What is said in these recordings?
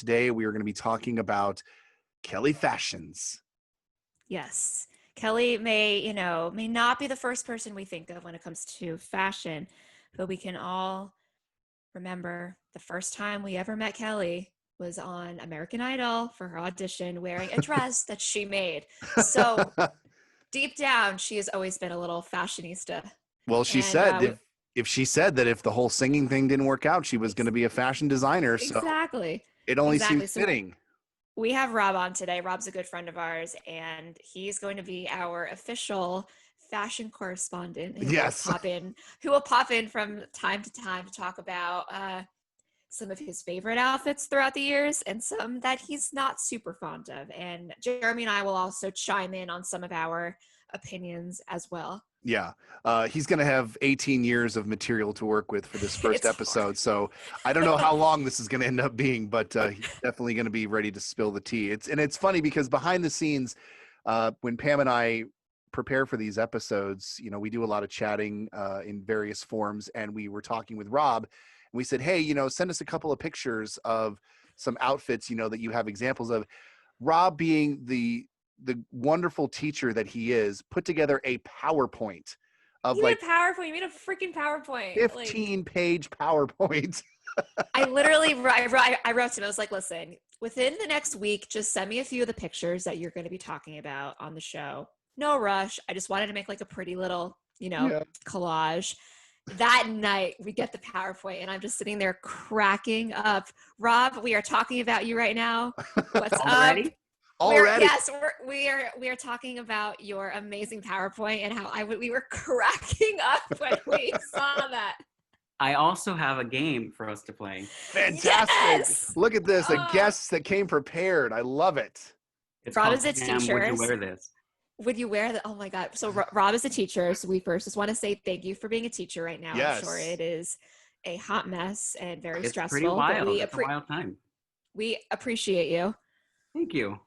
today we are going to be talking about Kelly fashions. Yes. Kelly may not be the first person we think of when it comes to fashion, but we can all remember the first time we ever met Kelly was on American Idol for her audition wearing a dress that she made. So deep down, she has always been a little fashionista. Well, she said if she said that if the whole singing thing didn't work out, she was going to be a fashion designer. So exactly. It only seems fitting. We have Rob on today. Rob's a good friend of ours, and he's going to be our official fashion correspondent who will pop in from time to time to talk about some of his favorite outfits throughout the years and some that he's not super fond of. And Jeremy and I will also chime in on some of our opinions as well. Yeah. He's going to have 18 years of material to work with for this first episode. Hard. So I don't know how long this is going to end up being, but he's definitely going to be ready to spill the tea. It's funny because behind the scenes, when Pam and I prepare for these episodes, we do a lot of chatting in various forms, and we were talking with Rob, and we said, hey, send us a couple of pictures of some outfits, that you have examples of. Rob, being the wonderful teacher that he is, put together a PowerPoint of you made a freaking PowerPoint, 15-page PowerPoint. I literally I wrote to him. I was like, listen, within the next week, just send me a few of the pictures that you're going to be talking about on the show. No rush. I just wanted to make like a pretty little, collage. That night we get the PowerPoint and I'm just sitting there cracking up. Rob, we are talking about you right now. What's Already? up? Already? Yes, we are talking about your amazing PowerPoint and how we were cracking up when we saw that. I also have a game for us to play. Fantastic. Yes! Look at this, a guest that came prepared. I love it. It's Rob is a teacher. Would you wear this? Would you wear that? Oh my God. So Rob is a teacher. So we first just want to say thank you for being a teacher right now. Yes. I'm sure it is a hot mess and very stressful. It's pretty wild. It's a wild time. We appreciate you. Thank you.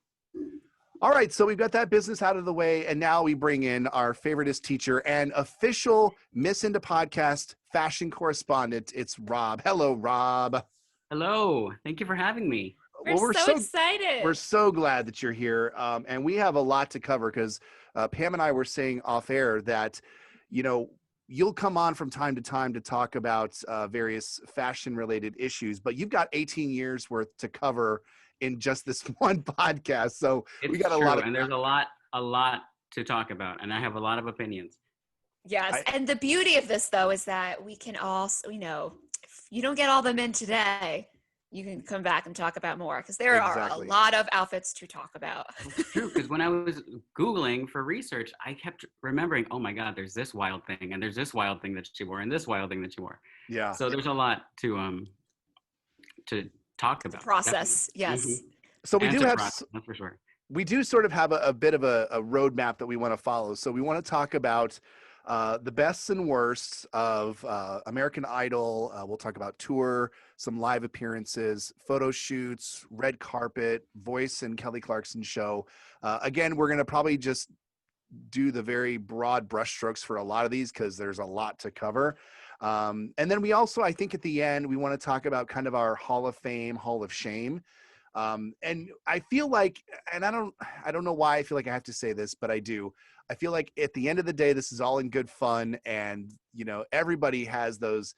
All right, so we've got that business out of the way, and now we bring in our favoriteest teacher and official Miss Indepodcast fashion correspondent. It's Rob. Hello, Rob. Hello. Thank you for having me. We're so excited. We're so glad that you're here, and we have a lot to cover because Pam and I were saying off air that, you'll come on from time to talk about various fashion-related issues, but you've got 18 years worth to cover in just this one podcast. So we got a lot of, and there's a lot to talk about, and I have a lot of opinions. Yes. And the beauty of this though, is that we can also, if you don't get all them in today, you can come back and talk about more because there are a lot of outfits to talk about. It's true. Because when I was Googling for research, I kept remembering, oh my God, there's this wild thing and there's this wild thing that she wore and this wild thing that she wore. Yeah. So there's a lot to talk about. Process. Definitely. Yes. Mm-hmm. So we do have, that's for sure. We do sort of have a bit of a roadmap that we want to follow. So we want to talk about the bests and worsts of American Idol. We'll talk about tour, some live appearances, photo shoots, red carpet, voice and Kelly Clarkson show. Again, we're going to probably just do the very broad brushstrokes for a lot of these because there's a lot to cover. And then we also, I think at the end, we want to talk about kind of our Hall of Fame, Hall of Shame. And I feel like, and I don't know why I feel like I have to say this, but I do. I feel like at the end of the day, this is all in good fun. And, everybody has those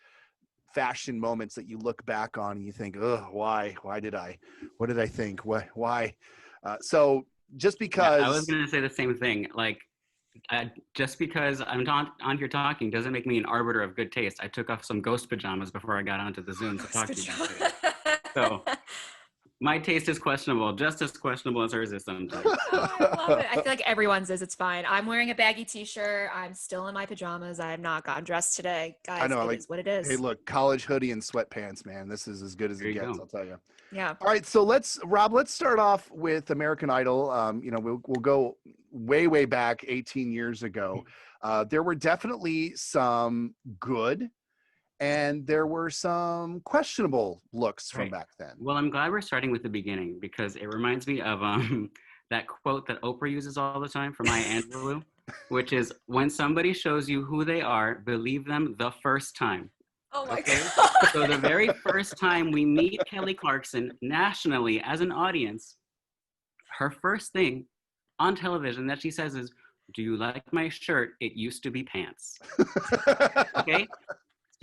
fashion moments that you look back on and you think, oh, what did I think? Why? So just because. Yeah, I was going to say the same thing. Like, just because I'm on here talking doesn't make me an arbiter of good taste. I took off some ghost pajamas before I got onto the Zoom to talk to you about it. So my taste is questionable, just as questionable as hers is sometimes. Oh, I love it. I feel like everyone's is. It's fine. I'm wearing a baggy t-shirt. I'm still in my pajamas. I have not gotten dressed today. Guys, I know, it is what it is. Hey, look, college hoodie and sweatpants, man. This is as good as it gets, I'll tell you. Yeah. All right, so let's start off with American Idol. We'll go way back 18 years ago. There were definitely some good and there were some questionable looks from back then. Well, I'm glad we're starting with the beginning because it reminds me of that quote that Oprah uses all the time from Maya Angelou, which is, when somebody shows you who they are, believe them the first time. Oh my Okay. God. So the very first time we meet Kelly Clarkson nationally as an audience, her first thing on television that she says is, "Do you like my shirt? It used to be pants." Okay.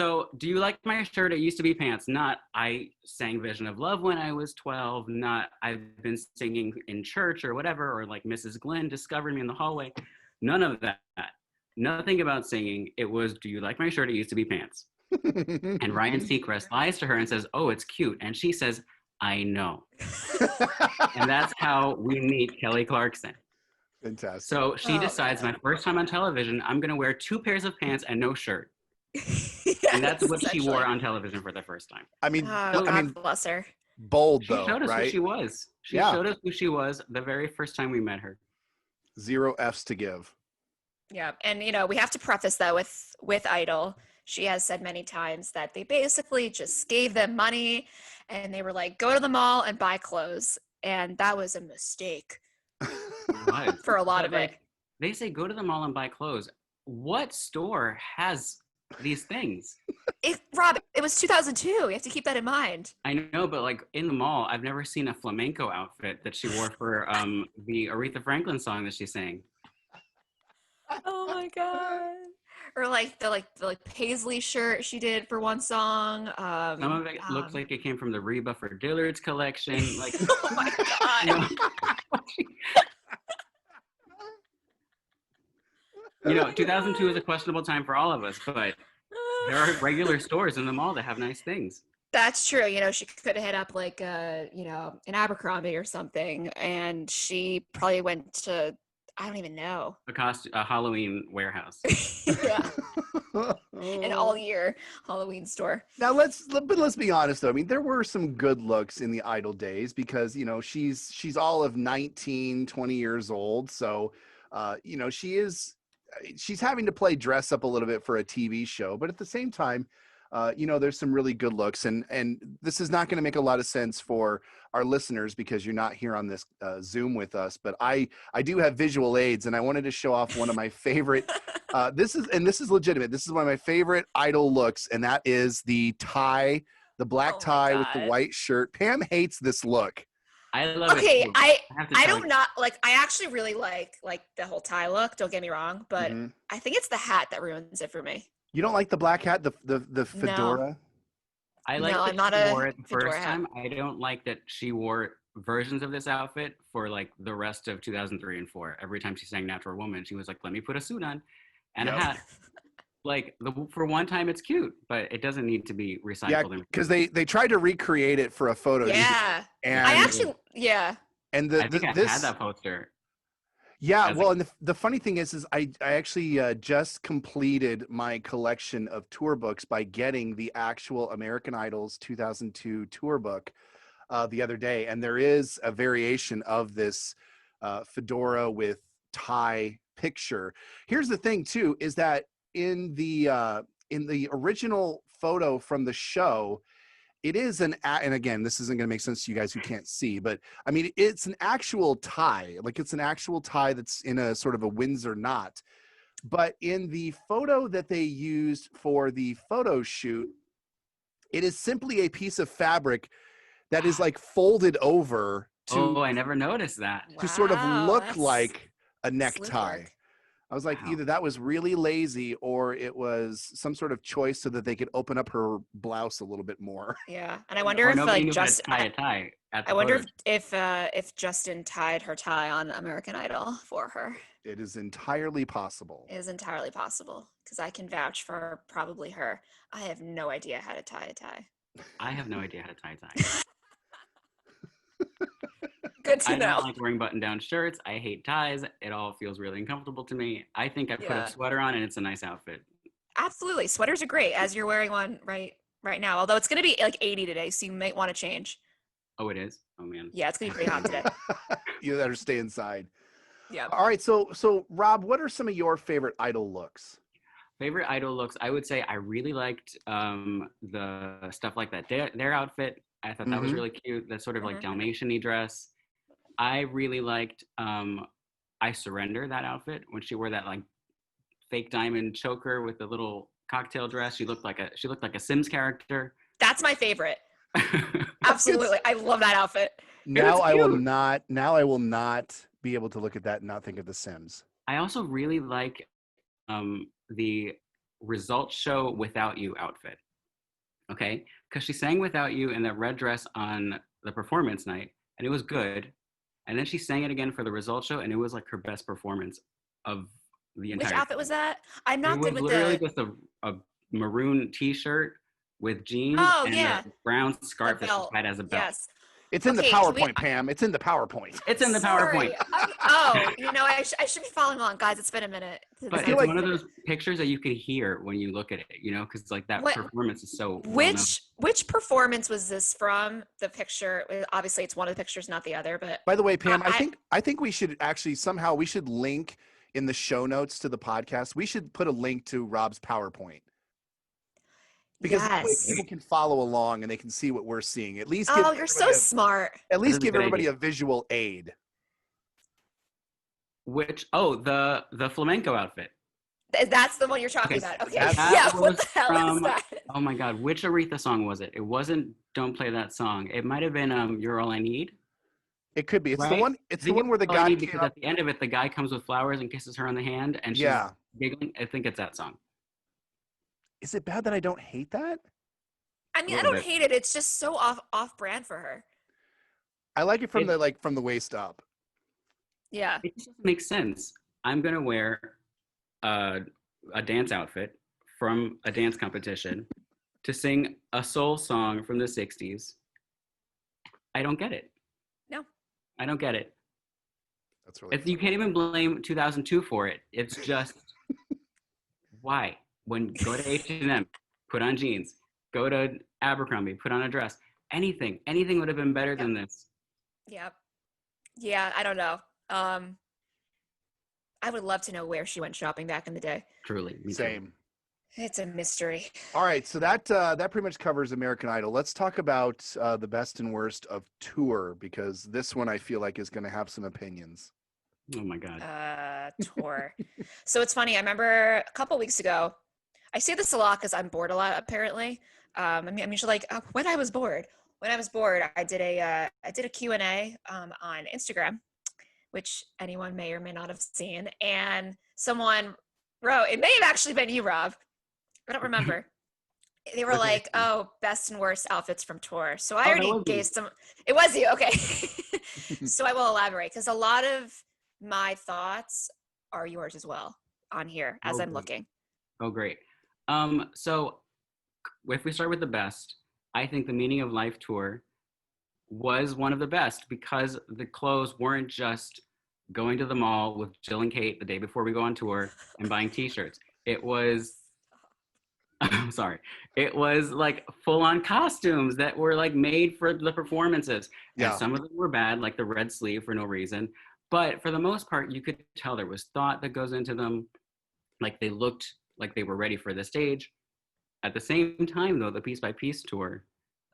So, do you like my shirt? It used to be pants. Not, I sang Vision of Love when I was 12. Not, I've been singing in church or whatever, or like Mrs. Glenn discovered me in the hallway. None of that. Nothing about singing. It was, do you like my shirt? It used to be pants. And Ryan Seacrest lies to her and says, oh, it's cute. And she says, I know. And that's how we meet Kelly Clarkson. Fantastic. So she decides, man. my first time on television, I'm going to wear 2 pairs of pants and no shirt. And that's what she wore on television for the first time. I mean, God bless her. bold She though, showed us right? who she was. She showed us who she was the very first time we met her. 0 F's to give. Yeah, and we have to preface that with Idol. She has said many times that they basically just gave them money, and they were like, "Go to the mall and buy clothes," and that was a mistake for a lot of it. They say go to the mall and buy clothes. What store has these things? Rob, it was 2002. You have to keep that in mind. I know, but like in the mall, I've never seen a flamenco outfit that she wore for the Aretha Franklin song that she sang. Oh my God. Or like the paisley shirt she did for one song. Some of it looks like it came from the Reba for Dillard's collection. Like, oh my God. 2002 is a questionable time for all of us, but there are regular stores in the mall that have nice things. That's true. She could have hit up like an Abercrombie or something, and she probably went to, I don't even know, A Halloween warehouse. Yeah. An all year Halloween store. Now let's be honest though. I mean, there were some good looks in the Idol days because she's all of 19, 20 years old, so she's having to play dress up a little bit for a TV show, but at the same time, there's some really good looks, and this is not going to make a lot of sense for our listeners because you're not here on this Zoom with us, but I do have visual aids, and I wanted to show off one of my favorite. This is legitimate. This is one of my favorite Idol looks, and that is the tie, the black tie with the white shirt. Pam hates this look. I love it. Okay, I don't not like. I actually really like the whole tie look. Don't get me wrong, but I think it's the hat that ruins it for me. You don't like the black hat, the fedora? No. I like I'm not she a wore it the fedora first hat. time. I don't like that she wore versions of this outfit for like the rest of 2003 and 4. Every time she sang Natural Woman, she was like, let me put a suit on and a hat. Like for one time it's cute, but it doesn't need to be recycled. Yeah, because they tried to recreate it for a photo. Yeah. And I actually, yeah. And I think I had that poster. Yeah, well, and the funny thing is I actually just completed my collection of tour books by getting the actual American Idol's 2002 tour book the other day, and there is a variation of this fedora with tie picture. Here's the thing, too, is that in the original photo from the show, it is and again, this isn't going to make sense to you guys who can't see, but I mean, it's an actual tie. Like it's an actual tie that's in a sort of a Windsor knot. But in the photo that they used for the photo shoot, it is simply a piece of fabric that is like folded over to. Oh, I never noticed that. To sort of look like a necktie. I was like, either that was really lazy or it was some sort of choice so that they could open up her blouse a little bit more. Yeah, and I wonder if like Justin. I wonder if Justin tied her tie on American Idol for her. It is entirely possible. It is entirely possible because I can vouch for probably her. I have no idea how to tie a tie. I have no idea how to tie a tie. Good to know. I don't like wearing button-down shirts. I hate ties. It all feels really uncomfortable to me. I think I put a sweater on and it's a nice outfit. Absolutely. Sweaters are great, as you're wearing one right now. Although it's going to be like 80 today, so you might want to change. Oh, it is? Oh, man. Yeah, it's going to be pretty hot today. You better stay inside. Yeah. All right. So Rob, what are some of your favorite Idol looks? Favorite Idol looks, I would say I really liked the stuff like that. Their outfit, I thought that was really cute. That sort of like Dalmatian-y dress. I really liked I Surrender, that outfit, when she wore that like fake diamond choker with the little cocktail dress. She looked like a Sims character. That's my favorite. That's Absolutely. I love that outfit. Now was I will cute. not. Now I will not be able to look at that and not think of The Sims. I also really like the results show Without You outfit. Okay, because she sang Without You in that red dress on the performance night, and it was good. And then she sang it again for the results show, and it was like her best performance of the entire Which outfit thing. was that? I'm It not good was with literally the. just a maroon t-shirt with jeans Oh, and yeah. a brown The scarf that she belt. had as a belt. Yes. It's in the Okay, can we- PowerPoint, Pam. It's in the PowerPoint. It's in the Sorry. PowerPoint. I should be following along, guys. It's been a minute. But feel it's like- one of those pictures that you can hear when you look at it, because like that What- performance is so well known. Which performance was this from? The picture. Obviously, it's one of the pictures, not the other. But By the way, Pam, I- I think we should actually somehow we should link in the show notes to the podcast. We should put a link to Rob's PowerPoint because that way yes. people can follow along and they can see what we're seeing. At least Oh, you're so smart. at least That is a give good everybody idea. a visual aid. The flamenco outfit. That's the one you're talking Okay, about. Okay. that Yeah. What was the hell is from- that? Oh my God, which Aretha song was it? It wasn't "Don't Play That Song." It might have been "You're All I Need." It could be. It's the Right? one. It's I the think one where the All I guy Need came because up. at the end of it, the guy comes with flowers and kisses her on the hand, and she's Yeah. giggling. I think it's that song. Is it bad that I don't hate that? I mean, I little don't bit. hate it. It's just so off brand for her. I like it from It- from the waist up. Yeah. It just doesn't make sense. I'm gonna wear a dance outfit from a dance competition to sing a soul song from the '60s. I don't get it. No. I don't get it. That's really. You can't even blame 2002 for it. It's just why? Go to H&M, put on jeans. Go to Abercrombie, put on a dress. Anything would have been better than this. Yep. Yeah. I don't know. I would love to know where she went shopping back in the day. Truly, me too. Same. It's a mystery. All right, so that pretty much covers American Idol. Let's talk about the best and worst of tour because this one I feel like is going to have some opinions. Oh my God. Tour. So it's funny. I remember a couple weeks ago. I say this a lot because I'm bored a lot. Apparently, I'm usually like when I was bored. When I was bored, I did a Q&A on Instagram, which anyone may or may not have seen, and someone wrote. It may have actually been you, Rob. I don't remember. They were like, "Oh, best and worst outfits from tour." So I already gave some. It was you, okay? So I will elaborate because a lot of my thoughts are yours as well on here as I'm looking. Oh, great. So if we start with the best, I think the Meaning of Life tour was one of the best because the clothes weren't just going to the mall with Jill and Kate the day before we go on tour and buying t-shirts. It was, I'm sorry, it was like full-on costumes that were like made for the performances. Yeah. And some of them were bad, like the red sleeve for no reason. But for the most part, you could tell there was thought that goes into them. Like they looked like they were ready for the stage. At the same time, though, the Piece by Piece tour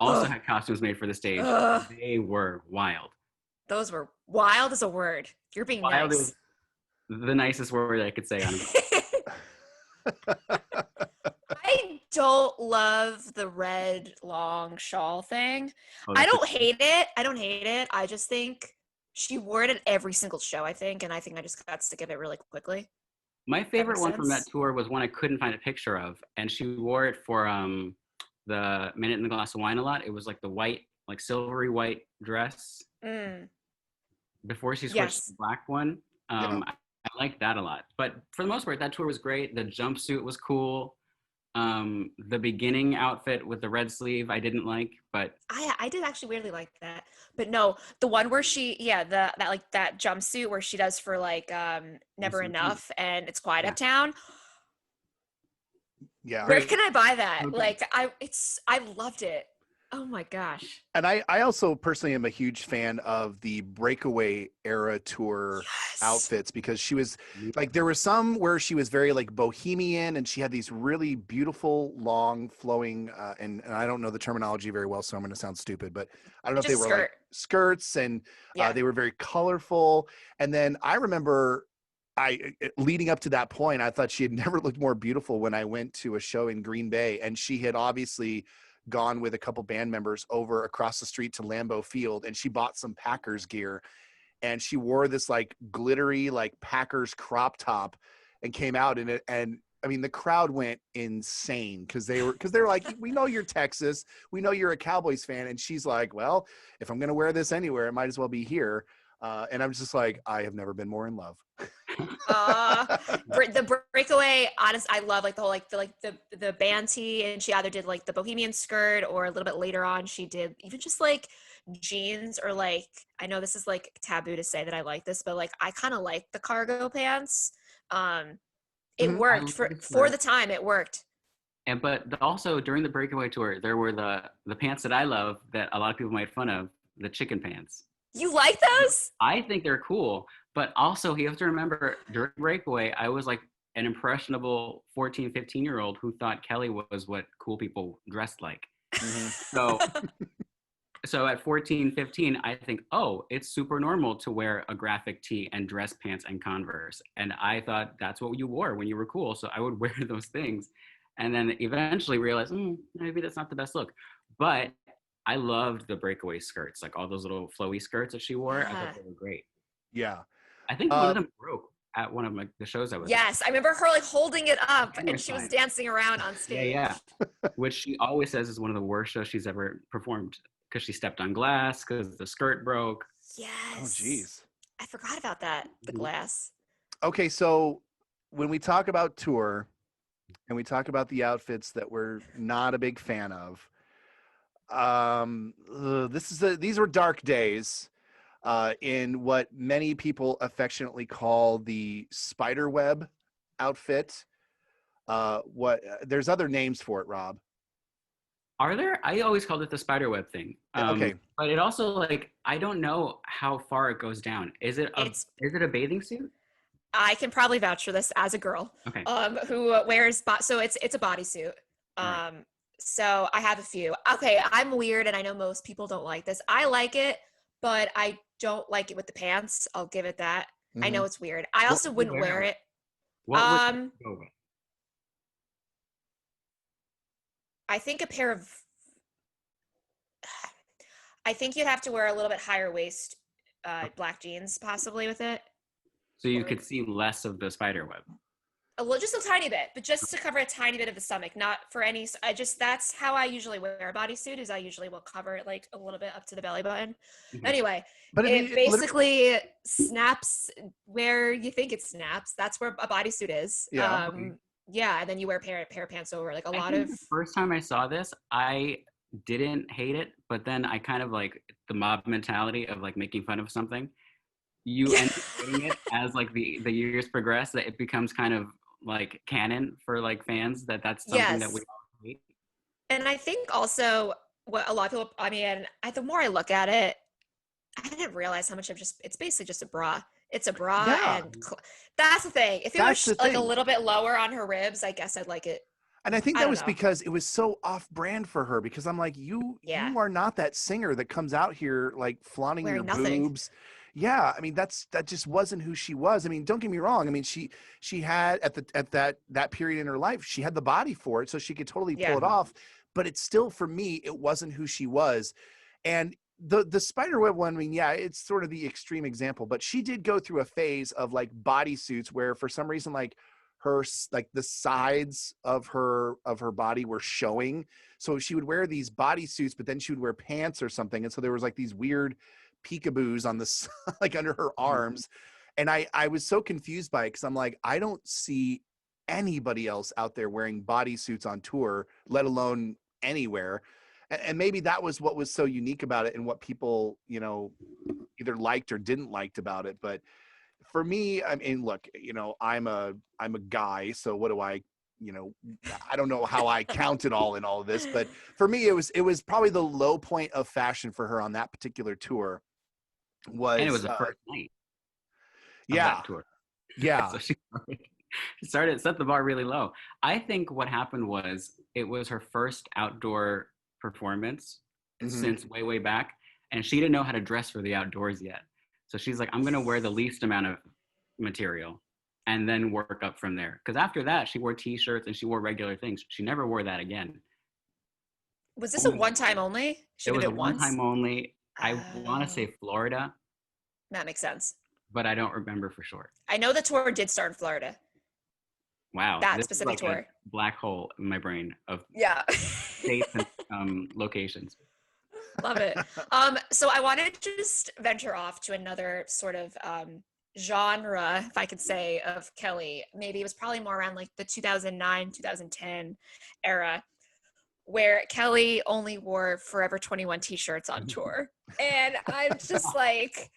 also had costumes made for the stage. They were wild. Those were wild as a word. You're being Wild nice. is the nicest word I could say on it. I don't love the red long shawl thing. Oh, I that's don't hate it. I don't hate it. I just think she wore it at every single show, I think, and I think I just got sick of it really quickly. My favorite makes one from that sense. tour was one I couldn't find a picture of, and she wore it for the Minute in the Glass of Wine a lot. It was like the white, like silvery white dress before she switched Yes. to the black one. I liked that a lot. But for the most part, that tour was great. The jumpsuit was cool. The beginning outfit with the red sleeve I didn't like, but I did actually weirdly like that. But no, the one where that jumpsuit where she does for like Never Enough and It's Quiet Yeah. Uptown. Yeah. Where can I buy that? Okay. Like I loved it. Oh my gosh. And I also personally am a huge fan of the Breakaway era tour Yes. outfits because she was like, there were some where she was very like bohemian and she had these really beautiful, long flowing, and I don't know the terminology very well, so I'm going to sound stupid, but I don't know if Just they were like skirts and Yeah. they were very colorful. And then I remember leading up to that point, I thought she had never looked more beautiful when I went to a show in Green Bay, and she had obviously gone with a couple band members over across the street to Lambeau Field, and she bought some Packers gear, and she wore this like glittery like Packers crop top and came out in it. And I mean, the crowd went insane because they're like, we know you're Texas, we know you're a Cowboys fan, and she's like, well, if I'm gonna wear this anywhere, it might as well be here. And I'm just like, I have never been more in love. The breakaway, honest, I love like the whole the band tee, and she either did like the bohemian skirt, or a little bit later on she did even just like jeans, or like, I know this is like taboo to say that I like this, but like I kind of like the cargo pants. It worked for the time. It worked. And but also during the breakaway tour, there were the pants that I love that a lot of people made fun of, the chicken pants. You like those? I think they're cool, but also you have to remember during breakaway, I was like an impressionable 14, 15-year-old who thought Kelly was what cool people dressed like. So at 14, 15, I think, oh, it's super normal to wear a graphic tee and dress pants and Converse. And I thought that's what you wore when you were cool. So I would wear those things. And then eventually realized, maybe that's not the best look. But I loved the breakaway skirts, like all those little flowy skirts that she wore. I thought they were great. Yeah. I think one of them broke at one of the shows I was Yes, I remember her like holding it up, and she was dancing around on stage. Yeah. Which she always says is one of the worst shows she's ever performed, because she stepped on glass, because the skirt broke. Yes. Oh, geez. I forgot about that, the glass. Okay, so when we talk about tour and we talk about the outfits that we're not a big fan of, these were dark days in what many people affectionately call the spider web outfit. There's other names for it, Rob. Are there? I always called it the spider web thing. Okay. But it also, like, I don't know how far it goes down. Is it a bathing suit? I can probably vouch for this as a girl. Okay. Who wears so it's a bodysuit. Right. So I have a few. Okay, I'm weird, and I know most people don't like this. I like it, but I don't like it with the pants. I'll give it that. Mm-hmm. I know it's weird. I also wouldn't wear it. I think I think you'd have to wear a little bit higher waist black jeans possibly with it. So you could see less of the spider web. Just a tiny bit, but just to cover a tiny bit of the stomach, not for any. That's how I usually wear a bodysuit. Is I usually will cover it like a little bit up to the belly button. Mm-hmm. Anyway, but it basically snaps where you think it snaps. That's where a bodysuit is. Yeah. Yeah, and then you wear a pair of pants over. Like the first time I saw this, I didn't hate it, but then I kind of like the mob mentality of like making fun of something. You end up hating it as like the years progress, that it becomes kind of like canon for like fans that's something that we all hate. And I think also what a lot of people, the more I look at it, I didn't realize how much it's basically just a bra. It's a bra, and that's the thing. If it was like a little bit lower on her ribs, I guess I'd like it. And I think that was because it was so off-brand for her. Because I'm like, you are not that singer that comes out here like flaunting your boobs. Yeah, I mean that just wasn't who she was. I mean, don't get me wrong. I mean, she had at that period in her life, she had the body for it, so she could totally pull it off. But it's still, for me, it wasn't who she was. And the spiderweb one, I mean, yeah, it's sort of the extreme example, but she did go through a phase of like bodysuits where for some reason like her, like the sides of her body were showing. So she would wear these bodysuits, but then she would wear pants or something. And so there was like these weird peekaboos on the like under her arms. And I was so confused by it, because I'm like, I don't see anybody else out there wearing bodysuits on tour, let alone anywhere. And maybe that was what was so unique about it, and what people, either liked or didn't liked about it. But for me, I mean, look, I'm a guy, so what do I don't know how I count it all in all of this, but for me, it was probably the low point of fashion for her on that particular tour. And it was the first night. That tour. Yeah. So she set the bar really low. I think what happened was it was her first outdoor performance since way back, and she didn't know how to dress for the outdoors yet. So she's like, I'm gonna wear the least amount of material and then work up from there. Because after that, she wore t-shirts and she wore regular things. She never wore that again. Was this a one-time only? She It did was a it once? one-time only. I want to Oh, say Florida, that makes sense. but I don't remember for sure. I know the tour did start in Florida. Wow, That this is specific like a tour. black hole in my brain of Yeah. states and locations. Love it. So I wanted to just venture off to another sort of genre, if I could say, of Kelly. Maybe it was probably more around like the 2009, 2010 era, where Kelly only wore Forever 21 t-shirts on tour. And I'm just like,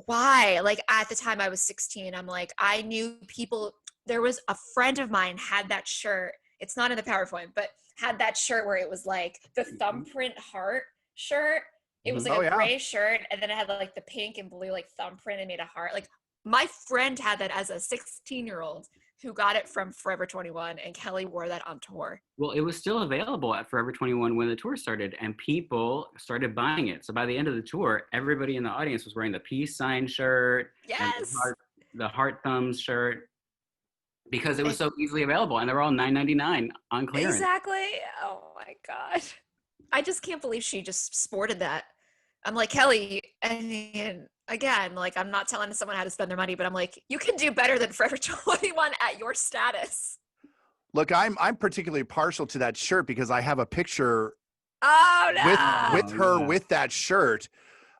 why? Like at the time I was 16, I'm like, I knew people, there was a friend of mine had that shirt. It's not in the PowerPoint, but had that shirt where it was like the thumbprint heart shirt. It was like a gray shirt, and then it had like the pink and blue like thumbprint and made a heart. Like my friend had that as a 16-year-old who got it from Forever 21, and Kelly wore that on tour. Well, it was still available at Forever 21 when the tour started, and people started buying it. So by the end of the tour, everybody in the audience was wearing the peace sign shirt, and the heart thumbs shirt, because it was so easily available, and they were all $9.99 on clearance. Exactly. Oh my god, I just can't believe she just sported that. I'm like, Kelly, I mean, again, like, I'm not telling someone how to spend their money, but I'm like, you can do better than Forever 21 at your status. Look, I'm particularly partial to that shirt because I have a picture with her with that shirt.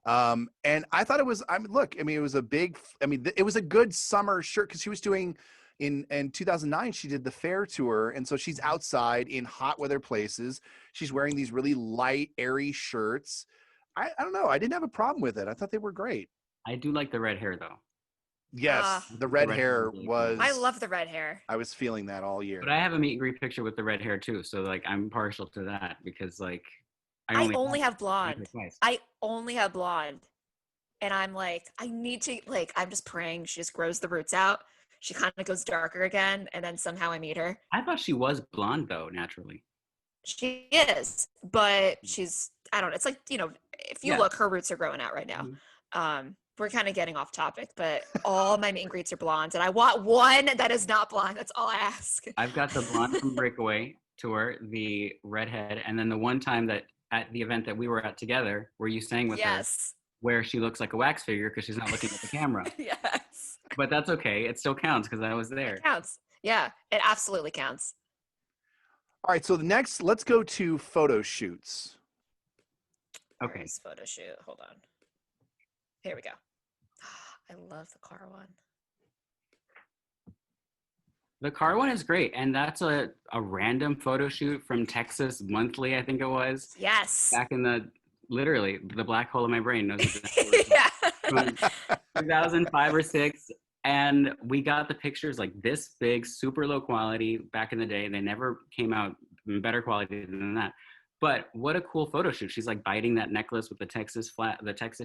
And I thought it was, it was a big, it was a good summer shirt because she was doing in 2009, she did the fair tour. And so she's outside in hot weather places. She's wearing these really light, airy shirts. I don't know. I didn't have a problem with it. I thought they were great. I do like the red hair though. Yes, the red hair was. I love the red hair. I was feeling that all year. But I have a meet and greet picture with the red hair too, so like I'm partial to that because like I only have blonde. I only have blonde, and I'm like, I need to like. I'm just praying she just grows the roots out. She kind of goes darker again, and then somehow I meet her. I thought she was blonde though, naturally. She is, but she's. I don't know. It's like, you know, if you look, her roots are growing out right now. Mm-hmm. We're kind of getting off topic, but all my meet and greets are blondes, and I want one that is not blonde. That's all I ask. I've got the blonde from Breakaway tour, the redhead, and then the one time that at the event that we were at together, where you sang with her, where she looks like a wax figure because she's not looking at the camera. Yes. But that's okay. It still counts because I was there. It counts. Yeah, it absolutely counts. All right, so the next, let's go to photo shoots. Okay. Where's photo shoot. Hold on. Here we go. I love the car one. The car one is great. And that's a random photo shoot from Texas Monthly, I think it was. Yes. Back in literally, the black hole in my brain knows yeah. 2005 or 6. And we got the pictures like this big, super low quality back in the day. They never came out in better quality than that. But what a cool photo shoot. She's like biting that necklace with the Texas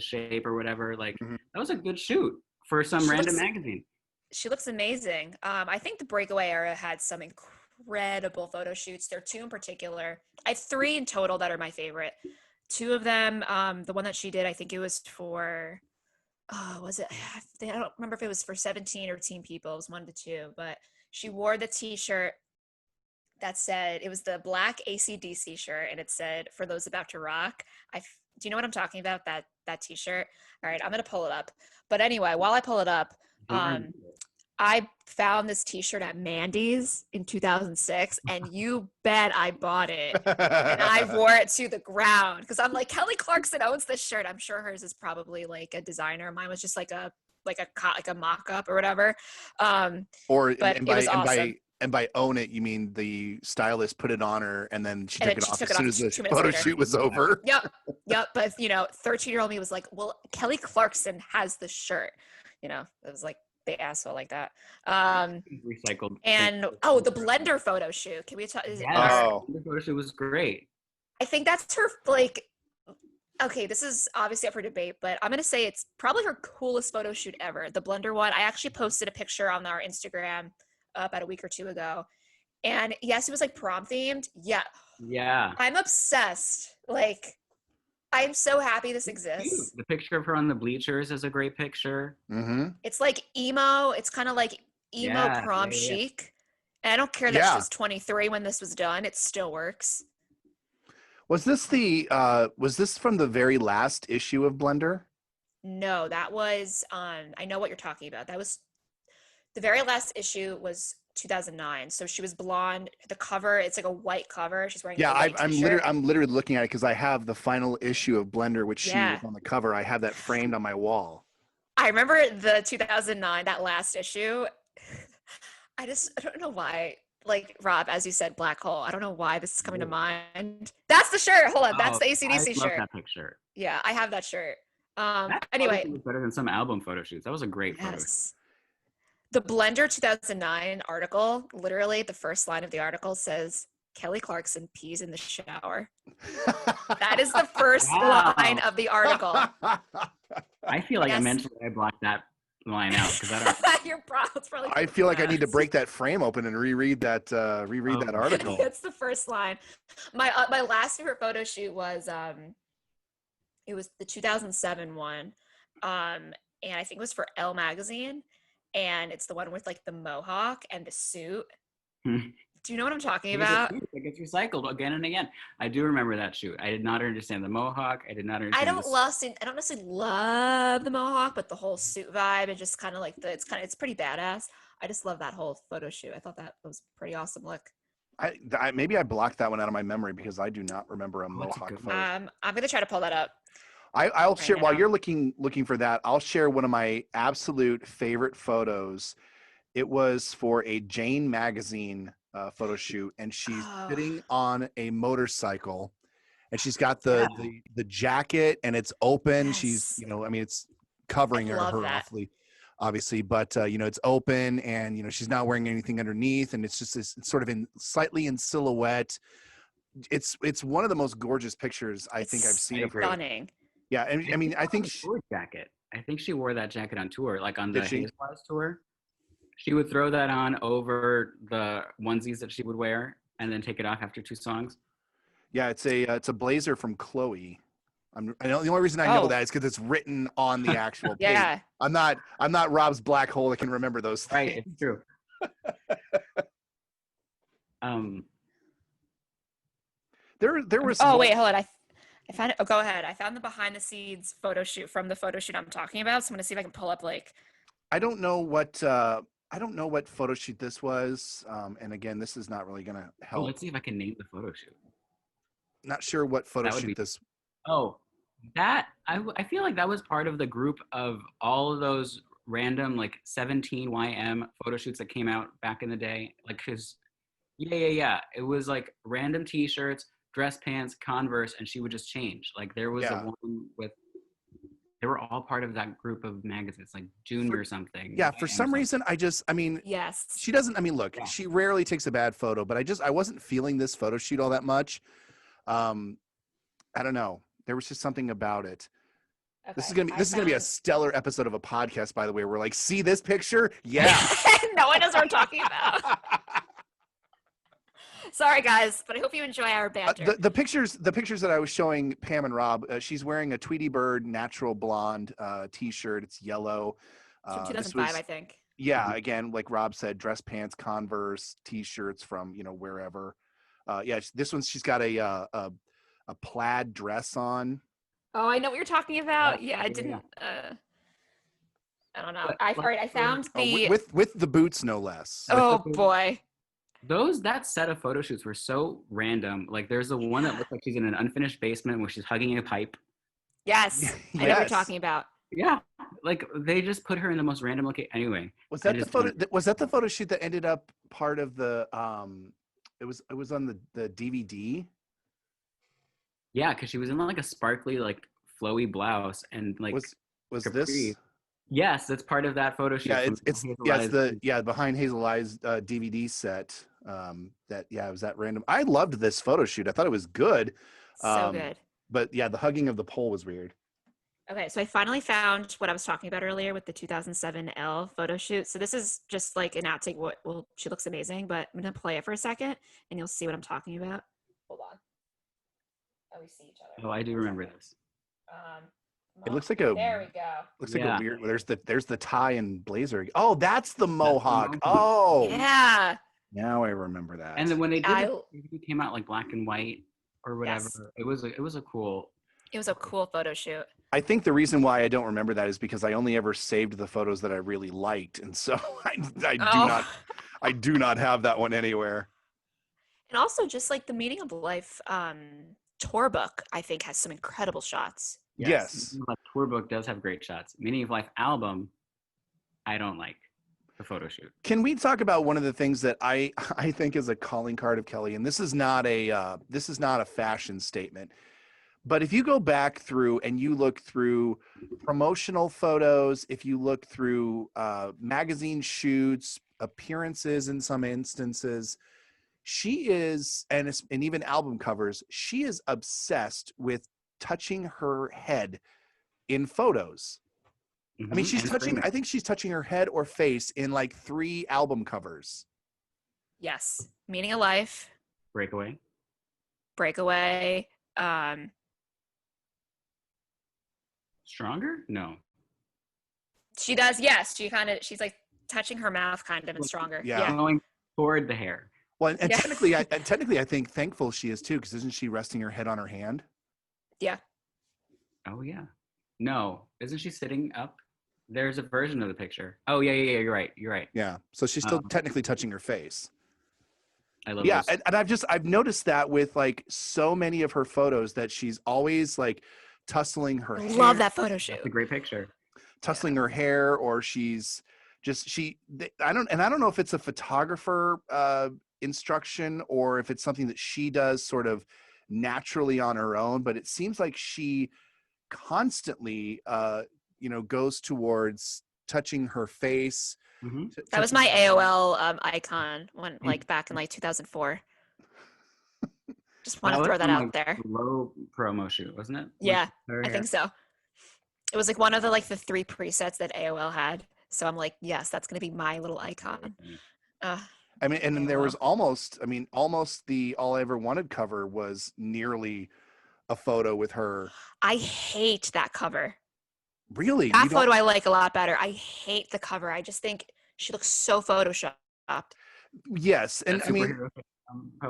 shape or whatever. Like that was a good shoot for some random magazine. She looks amazing. I think the Breakaway era had some incredible photo shoots. There are 2 in particular. I have 3 in total that are my favorite. 2 of them, the one that she did, I think it was for, was it? I don't remember if it was for 17 or Teen People. It was 1 of the 2, but she wore the t-shirt that said, it was the black AC/DC shirt, and it said, "For those about to rock." Do you know what I'm talking about? That t-shirt. All right, I'm gonna pull it up. But anyway, while I pull it up, I found this t-shirt at Mandy's in 2006, and you bet I bought it. And I wore it to the ground because I'm like, Kelly Clarkson owns this shirt. I'm sure hers is probably like a designer. Mine was just like a mock-up or whatever. But it was awesome. And by own it, you mean the stylist put it on her and then she took it off as soon as the photo shoot was over? Yep. But, 13-year-old me was like, well, Kelly Clarkson has the shirt. It was like the asshole like that. Recycled. And, the Blender photo shoot. Can we talk? The photo shoot was great. I think that's her, like, okay, this is obviously up for debate, but I'm going to say it's probably her coolest photo shoot ever. The Blender one. I actually posted a picture on our Instagram about a week or 2 ago, and yes, it was like prom themed. Yeah, I'm obsessed. Like, I'm so happy this exists. The picture of her on the bleachers is a great picture. Mm-hmm. It's like emo. It's kind of like emo prom Yeah. chic. And I don't care that she was 23 when this was done. It still works. Was this was this from the very last issue of Blender? No, that was I know what you're talking about. That was the very last issue was 2009. So she was blonde. The cover, it's like a white cover. She's wearing Yeah, a white t-shirt. I'm literally looking at it because I have the final issue of Blender, which she was Yeah. on the cover. I have that framed on my wall. I remember the 2009, that last issue. I don't know why. Like Rob, as you said, black hole. I don't know why this is coming to mind. That's the shirt. Hold on, that's the I AC/DC love shirt. that picture. Yeah, I have that shirt. That Anyway, was better than some album photo shoots. That was a great photo. yes. The Blender 2009 article, literally the first line of the article says, Kelly Clarkson pees in the shower. That is the first line of the article. I feel like I blocked that line out because I don't. Your it's probably. I feel like I need to break that frame open and reread that that article. It's the first line. My last favorite photo shoot was it was the 2007 one, and I think it was for Elle magazine, and it's the one with like the mohawk and the suit. Do you know what I'm talking about? It gets recycled again and again. I do remember that shoot. I did not understand the mohawk. I did not understand. I don't necessarily love the mohawk, but the whole suit vibe and just kind of like it's pretty badass. I just love that whole photo shoot. I thought that was a pretty awesome look. Maybe I blocked that one out of my memory because I do not remember a mohawk photo. I'm gonna try to pull that up. I'll share while you're looking for that. I'll share one of my absolute favorite photos. It was for a Jane magazine photo shoot, and she's sitting on a motorcycle, and she's got the jacket, and it's open. Yes. She's it's covering her awfully, obviously, but it's open, and she's not wearing anything underneath, and it's just it's sort of slightly in silhouette. It's one of the most gorgeous pictures I think I've seen of her. Stunning. Yeah, and I mean I think jacket. I think she wore that jacket on tour, like on the Hazel's tour. She would throw that on over the onesies that she would wear, and then take it off after 2 songs. Yeah, it's a blazer from Chloe. I know the only reason I know that is because it's written on the actual page. Yeah. I'm not Rob's black hole that can remember those things. Right, it's true. There was. Oh wait, hold on. I found it. Oh, go ahead. I found the behind the scenes photo shoot from the photo shoot I'm talking about. So I'm gonna see if I can pull up like. I don't know what photo shoot this was, and again, this is not really gonna help. Let's see if I can name the photo shoot. Not sure what photo shoot this. Oh, that I feel like that was part of the group of all of those random like 17YM photo shoots that came out back in the day. Like yeah. It was like random T-shirts, dress pants, Converse, and she would just change. Like there was a one with. They were all part of that group of magazines, like Junior or something. Yeah, for some reason, yes. She doesn't, look, she rarely takes a bad photo, but I wasn't feeling this photo shoot all that much. I don't know. There was just something about it. Okay. This is gonna be a stellar episode of a podcast, by the way. We're like, see this picture? Yeah. No one knows what I'm talking about. Sorry, guys, but I hope you enjoy our banter. The pictures that I was showing Pam and Rob, she's wearing a Tweety Bird natural blonde T-shirt. It's yellow. From 2005, I think. Yeah, again, like Rob said, dress pants, Converse, T-shirts from wherever. This one she's got a plaid dress on. Oh, I know what you're talking about. Yeah, I didn't. I don't know. I found the with the boots, no less. Oh boy. That set of photo shoots were so random. Like there's the one that looks like she's in an unfinished basement where she's hugging a pipe. Yes. I know what you're talking about. Yeah. Like they just put her in the most random location. Anyway. Was that the photo shoot that ended up part of the it was on the DVD? Yeah, because she was in like a sparkly, like flowy blouse and like was this? Yes, that's part of that photo shoot. Yeah, it's the Behind Hazel Eyes DVD set. It was that random. I loved this photo shoot. I thought it was good. So good. But yeah, the hugging of the pole was weird. Okay, so I finally found what I was talking about earlier with the 2007 Elle photo shoot. So this is just like an outtake. She looks amazing, but I'm gonna play it for a second, and you'll see what I'm talking about. Hold on. Oh, we see each other. Oh, I do remember this. It looks like a There we go. looks like a weird. There's the tie and blazer. Oh, that's the mohawk. That's the mohawk. Oh, Yeah. now I remember that. And then when they did it came out like black and white or whatever, Yes. it was a cool. It was a cool photo shoot. I think the reason why I don't remember that is because I only ever saved the photos that I really liked, and so I do not have that one anywhere. And also just like the Meaning of Life tour book, I think has some incredible shots. Yes. Like, tour book does have great shots. Meaning of Life album, I don't like the photo shoot. Can we talk about one of the things that I think is a calling card of Kelly, and this is not a fashion statement. But if you go back through and you look through promotional photos, if you look through magazine shoots, appearances in some instances, she is, and even album covers, she is obsessed with touching her head in photos. I mean, I think she's touching her head or face in like 3 album covers. Yes. Meaning of Life. Breakaway. Stronger? No. She does, yes. She's like touching her mouth kind of and Stronger. Yeah. Going toward the hair. Well, and technically, I think Thankful she is too, because isn't she resting her head on her hand? Yeah. Oh yeah. No, isn't she sitting up? There's a version of the picture. Oh yeah. You're right. Yeah. So she's still technically touching her face. I love. Yeah, those. and I've noticed that with like so many of her photos that she's always like tussling her hair. Love that photo shoot. That's a great picture. Tussling her hair, or she's just I don't know if it's a photographer instruction or if it's something that she does sort of naturally on her own, but it seems like she constantly goes towards touching her face. Mm-hmm. That was my AOL icon when like back in like 2004. Just want to throw that out there. Low promo shoot, wasn't it? Yeah, I think so. It was like one of the 3 presets that AOL had. So I'm like, yes, that's going to be my little icon. I mean, and there was almost the All I Ever Wanted cover was nearly a photo with her. I hate that cover. Really? That photo I like a lot better. I hate the cover. I just think she looks so photoshopped. Yes, and I mean,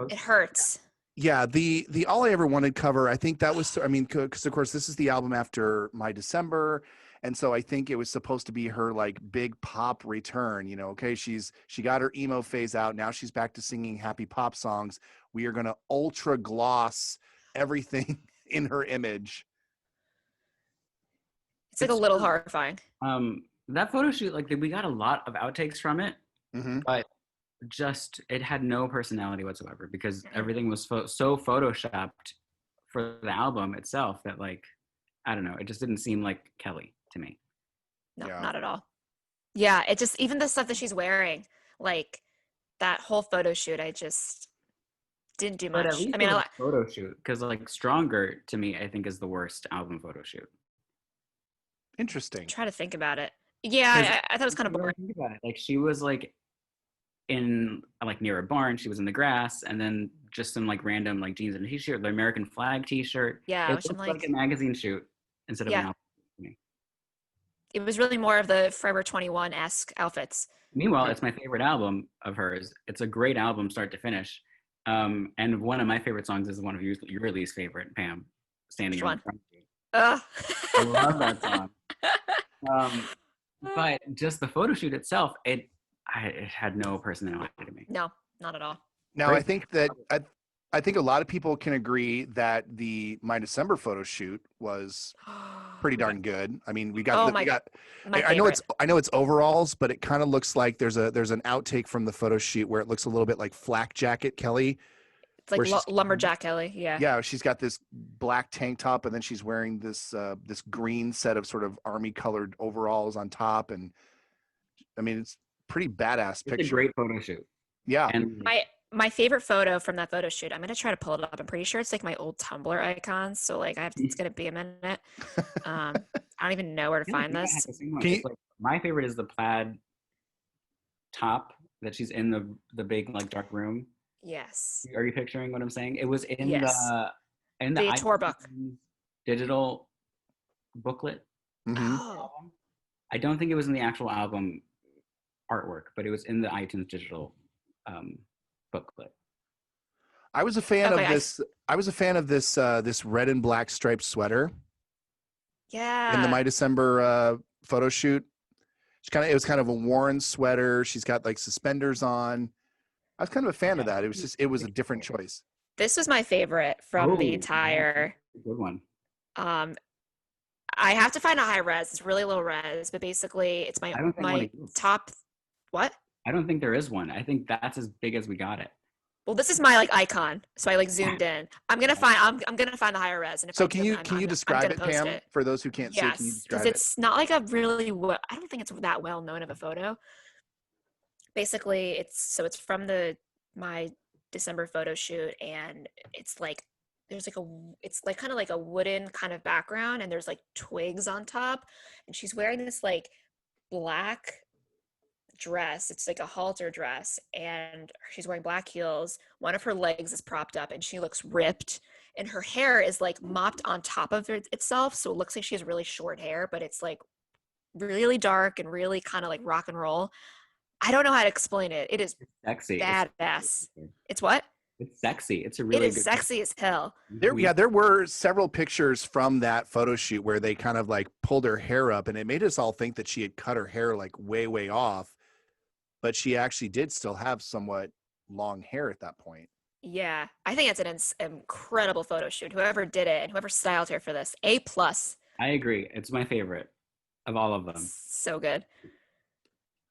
it hurts. Yeah, the All I Ever Wanted cover, I think that was, I mean, because of course this is the album after My December, and so I think it was supposed to be her like big pop return. Okay, she got her emo phase out. Now she's back to singing happy pop songs. We are gonna ultra gloss everything in her image. It's like a little horrifying. That photo shoot, like we got a lot of outtakes from it, but just it had no personality whatsoever because everything was so photoshopped for the album itself that like I don't know, it just didn't seem like Kelly to me. No, not at all. Yeah, it just, even the stuff that she's wearing, like that whole photo shoot, I just didn't do much. But at least I mean, photo shoot, because like Stronger to me I think is the worst album photo shoot. Interesting. Try to think about it. Yeah, I thought it was kind of boring. Think about it. Like she was like in like near a barn, she was in the grass, and then just some like random like jeans and a t-shirt, the American flag t-shirt. Yeah, it looked like a magazine shoot instead of an album to me. It was really more of the Forever 21-esque outfits. Meanwhile, it's my favorite album of hers. It's a great album start to finish. And one of my favorite songs is one of your least favorite, Pam, Standing in Front of You. I love that song. But just the photo shoot itself, it had no personality to me. No, not at all. Now, I think that I think a lot of people can agree that the My December photo shoot was pretty darn good. I mean, I know it's overalls, but it kind of looks like there's an outtake from the photo shoot where it looks a little bit like Flak Jacket Kelly. It's like lumberjack Kelly, yeah. Yeah, she's got this black tank top, and then she's wearing this green set of sort of army colored overalls on top, and I mean it's pretty badass picture. It's a great photo shoot. Yeah. And my favorite photo from that photo shoot, I'm gonna try to pull it up. I'm pretty sure it's like my old Tumblr icons, so like it's gonna be a minute. I don't even know where to find this. My favorite is the plaid top that she's in the big like dark room. Yes. Are you picturing what I'm saying? It was in the the tour book digital booklet. Mhm. Oh, I don't think it was in the actual album artwork, but it was in the iTunes digital booklet. I was a fan okay. of this. I was a fan of this red and black striped sweater in the Yeah. My December photo shoot. It was kind of a worn sweater. She's got like suspenders on. I was kind of a fan of that. It was a different choice. This was my favorite from the Oh, entire. that's a good one. Um, I have to find a high res. It's really low res, but basically, it's I don't think one my exists. top. What? I don't think there is one. I think that's as big as we got it. Well, this is my like icon, so I like zoomed in. I'm gonna find the higher res, and if I So do, can you I'm describe gonna it, post Pam, it. for those who can't see? Can you Yes, because describe it? it's not like a really. I don't think it's that well known of a photo. Basically, it's from my December photo shoot, and it's like there's like it's like kind of like a wooden kind of background, and there's like twigs on top, and she's wearing this like black dress. It's like a halter dress, and she's wearing black heels. One of her legs is propped up, and she looks ripped. And her hair is like mopped on top of itself, so it looks like she has really short hair, but it's like really dark and really kind of like rock and roll. I don't know how to explain it. It is It's sexy. badass. It's what? It's sexy. It's a It really is good. sexy as hell. There were several pictures from that photo shoot where they kind of like pulled her hair up, and it made us all think that she had cut her hair like way off, but she actually did still have somewhat long hair at that point. Yeah, I think it's an incredible photo shoot. Whoever did it and whoever styled her for this, A plus. I agree. It's my favorite of all of them. So good.